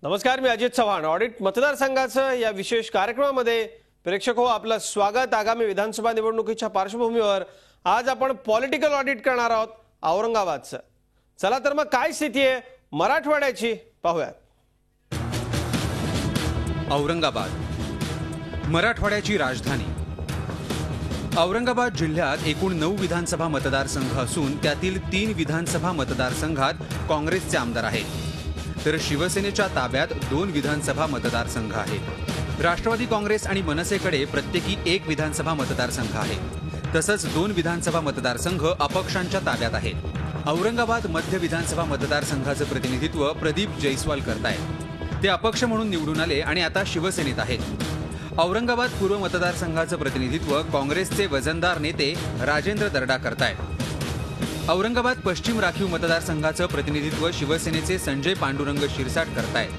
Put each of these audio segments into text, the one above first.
नमस्कार, मी अजित चव्हाण. ऑडिट मतदारसंघाचं या विशेष कार्यक्रमामध्ये प्रेक्षक हो आपलं स्वागत. आगामी विधानसभा निवडणुकीच्या पार्श्वभूमीवर आज आपण पॉलिटिकल ऑडिट करणार आहोत औरंगाबादचं. चला तर मग काय स्थिती आहे मराठवाड्याची पाहूयात. औरंगाबाद मराठवाड्याची राजधानी. औरंगाबाद जिल्ह्यात एकूण 9 विधानसभा मतदारसंघ असून त्यातील 3 विधानसभा मतदारसंघात काँग्रेसचे आमदार आहेत, तर शिवसेनेच्या ताब्यात 2 विधानसभा मतदारसंघ आहेत. राष्ट्रवादी काँग्रेस आणि मनसेकडे प्रत्येकी 1 विधानसभा मतदारसंघ आहे. तसंच 2 विधानसभा मतदारसंघ अपक्षांच्या ताब्यात आहेत. औरंगाबाद मध्य विधानसभा मतदारसंघाचं प्रतिनिधित्व प्रदीप जयस्वाल करतायत. ते अपक्ष म्हणून निवडून आले आणि आता शिवसेनेत आहेत. औरंगाबाद पूर्व मतदारसंघाचं प्रतिनिधित्व काँग्रेसचे वजनदार नेते राजेंद्र दर्डा करतायत. औरंगाबाद पश्चिम राखीव मतदारसंघाचं प्रतिनिधित्व शिवसेनेचे संजय पांडुरंग शिरसाट करतायत.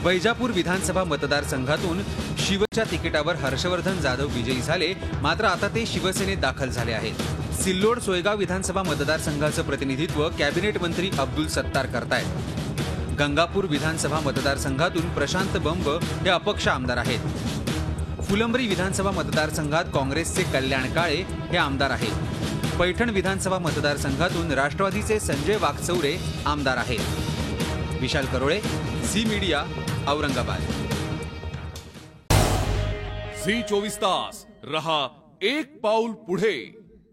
वैजापूर विधानसभा मतदारसंघातून शिवच्या तिकिटावर हर्षवर्धन जाधव विजयी झाले, मात्र आता ते शिवसेनेत दाखल झाले आहेत. सिल्लोड सोयगाव विधानसभा मतदारसंघाचं प्रतिनिधित्व कॅबिनेट मंत्री अब्दुल सत्तार करतायत. गंगापूर विधानसभा मतदारसंघातून प्रशांत बंब हे अपक्ष आमदार आहेत. फुलंब्री विधानसभा मतदारसंघात काँग्रेसचे कल्याण काळे हे आमदार आहेत. पैठण विधानसभा मतदारसंघातून राष्ट्रवादीचे संजय वाकचौरे आमदार आहेत. Vishal Karole, Zee Media, Aurangabad. Zee 24 तास रहा एक पाऊल पुढे.